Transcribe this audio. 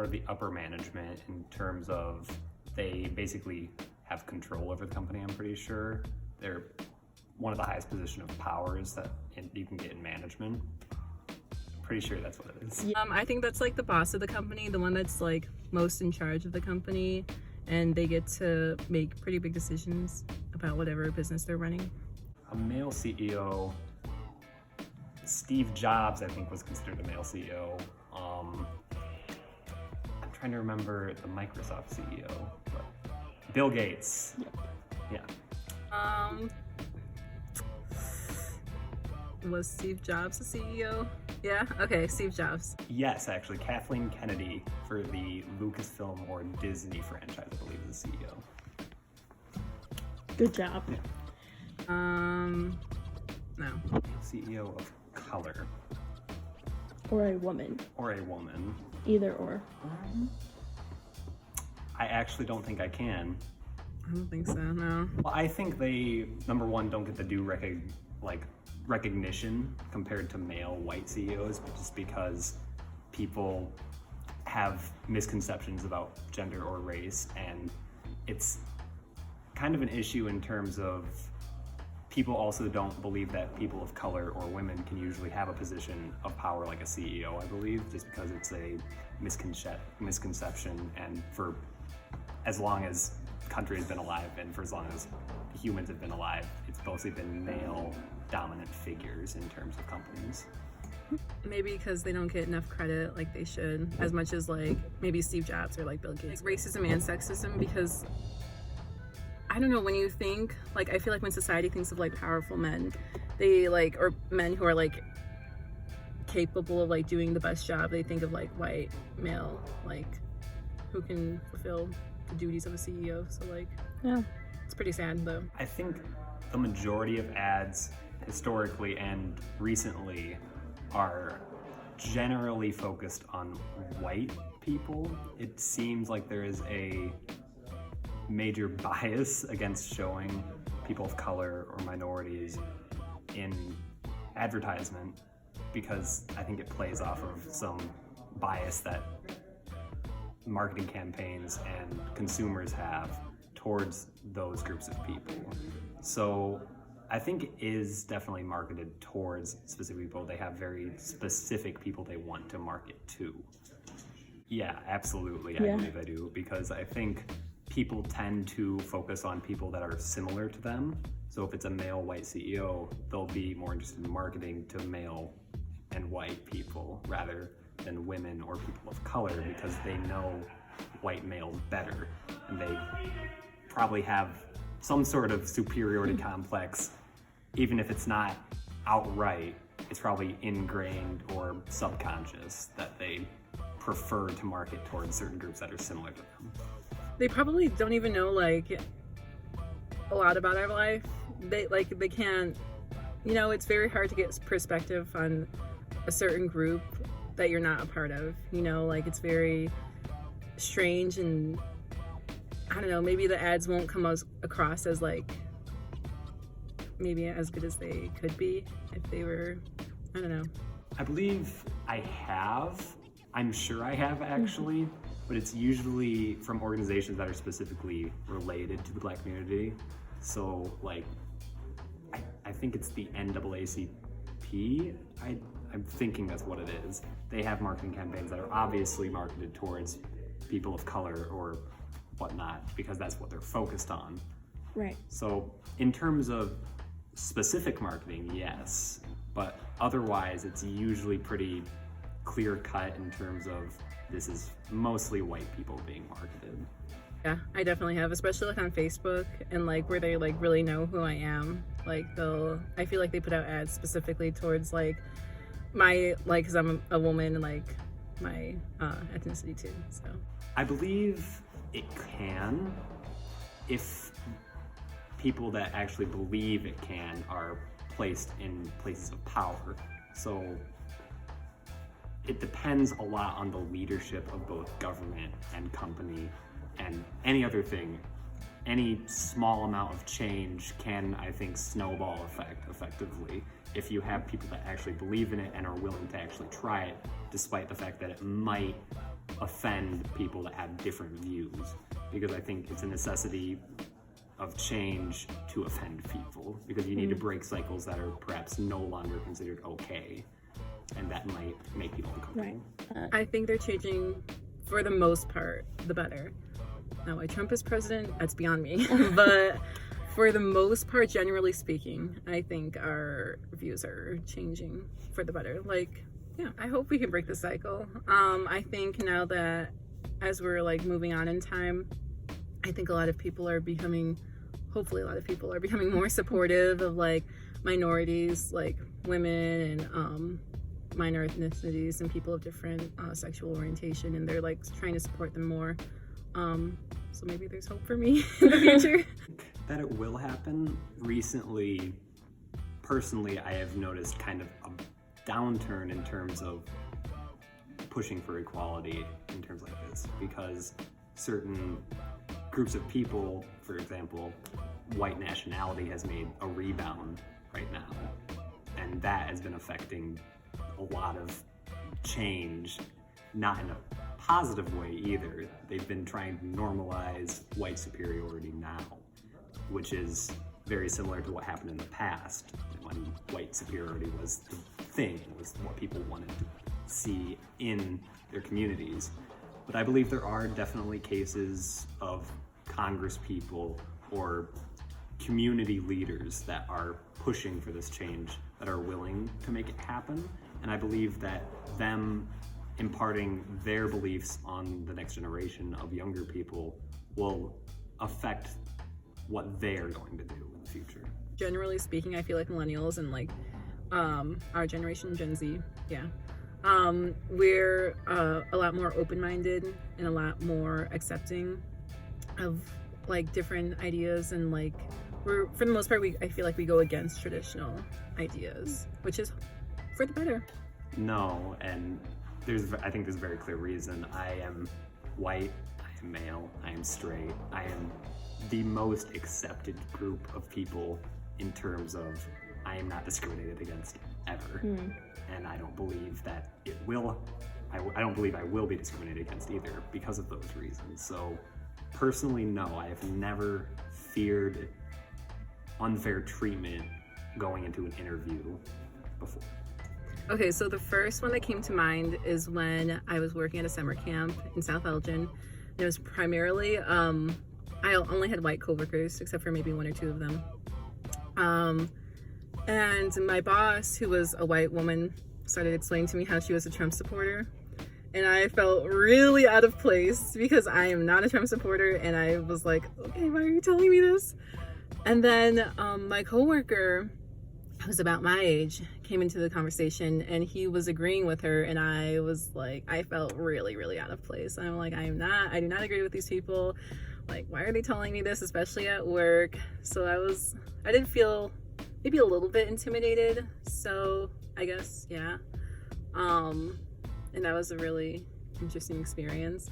Or the upper management in terms of they basically have control over the company, I'm pretty sure. They're one of the highest position of powers that you can get in management. Pretty sure that's what it is. I think that's like the boss of the company, the one that's like most in charge of the company, and they get to make pretty big decisions about whatever business they're running. A male CEO, Steve Jobs, I think, was considered a male CEO. I'm trying to remember the Microsoft CEO, but Bill Gates. Yep. Yeah. Was Steve Jobs the CEO? Yeah, okay, Steve Jobs. Yes, actually, Kathleen Kennedy for the Lucasfilm or Disney franchise, I believe, is the CEO. Good job. Yeah. No. CEO of color. Or a woman. Or a woman. Either or. I actually don't think I can. I don't think so, no. Well, I think they, number one, don't get the due recognition compared to male white CEOs, just because people have misconceptions about gender or race, and it's kind of an issue in terms of people also don't believe that people of color or women can usually have a position of power like a CEO, I believe, just because it's a misconception, and for as long as the country has been alive and for as long as humans have been alive, it's mostly been male dominant figures in terms of companies. Maybe because they don't get enough credit like they should, as much as like maybe Steve Jobs or like Bill Gates. Like racism and sexism, because I don't know, when you think, like I feel like when society thinks of like powerful men, they like, or men who are like capable of like doing the best job, they think of like white male, like who can fulfill the duties of a CEO. So like, Yeah. it's pretty sad though. I think the majority of ads historically and recently are generally focused on white people. It seems like there is a major bias against showing people of color or minorities in advertisement, because I think it plays off of some bias that marketing campaigns and consumers have towards those groups of people. So I think it is definitely marketed towards specific people. They have very specific people they want to market to. Yeah, absolutely. Yeah. I believe I do, because I think people tend to focus on people that are similar to them. So if it's a male white CEO, they'll be more interested in marketing to male and white people rather than women or people of color, because they know white males better, and they probably have some sort of superiority complex. Even if it's not outright, it's probably ingrained or subconscious that they prefer to market towards certain groups that are similar to them. They probably don't even know like a lot about our life. They can't, you know, it's very hard to get perspective on a certain group that you're not a part of, you know, like it's very strange, and I don't know, maybe the ads won't come across as like maybe as good as they could be if they were, I don't know. I believe I'm sure I have actually, but it's usually from organizations that are specifically related to the Black community. So like, I think it's the NAACP. I'm thinking that's what it is. They have marketing campaigns that are obviously marketed towards people of color or whatnot, because that's what they're focused on. Right. So in terms of specific marketing, yes, but otherwise it's usually pretty clear cut in terms of this is mostly white people being marketed. Yeah, I definitely have, especially like on Facebook and like where they like really know who I am. Like I feel like they put out ads specifically towards like my, like, cause I'm a woman, and like my ethnicity too, so. I believe it can, if people that actually believe it can are placed in places of power. So it depends a lot on the leadership of both government and company, and any other thing. Any small amount of change can, I think, snowball effect effectively if you have people that actually believe in it and are willing to actually try it, despite the fact that it might offend people that have different views, because I think it's a necessity of change to offend people, because you need to break cycles that are perhaps no longer considered okay, and that might make people uncomfortable. Right. I think they're changing for the most part the better. Now, why Trump is president, that's beyond me. But for the most part, generally speaking, I think our views are changing for the better. Like, yeah, I hope we can break the cycle. I think now that as we're like moving on in time, I think hopefully a lot of people are becoming more supportive of like minorities, like women and minor ethnicities and people of different sexual orientation, and they're like trying to support them more. So maybe there's hope for me in the future. That it will happen. Recently, personally, I have noticed kind of a downturn in terms of pushing for equality in terms like this, because certain groups of people, for example, white nationality has made a rebound right now, and that has been affecting a lot of change, not in a positive way either. They've been trying to normalize white superiority now, which is very similar to what happened in the past when white superiority was the thing, was what people wanted to see in their communities. But I believe there are definitely cases of Congress people or community leaders that are pushing for this change, that are willing to make it happen. And I believe that them imparting their beliefs on the next generation of younger people will affect what they're going to do in the future. Generally speaking, I feel like millennials and like our generation, Gen Z, we're a lot more open-minded and a lot more accepting of like different ideas, and like we're, for the most part, I feel like we go against traditional ideas, which is for the better. No, and I think there's a very clear reason. I am white, I am male, I am straight, I am the most accepted group of people in terms of I am not discriminated against ever. And I don't believe that it will, I don't believe I will be discriminated against either because of those reasons. So personally, no, I have never feared unfair treatment going into an interview before. Okay, so the first one that came to mind is when I was working at a summer camp in South Elgin. It was primarily, I only had white coworkers, except for maybe one or two of them. And my boss, who was a white woman, started explaining to me how she was a Trump supporter. And I felt really out of place because I am not a Trump supporter. And I was like, okay, why are you telling me this? And then my coworker, who was about my age, came into the conversation and he was agreeing with her. And I was like, I felt really, really out of place. I'm like, I do not agree with these people. Like, why are they telling me this, especially at work? So I did feel maybe a little bit intimidated. So I guess, yeah. And that was a really interesting experience.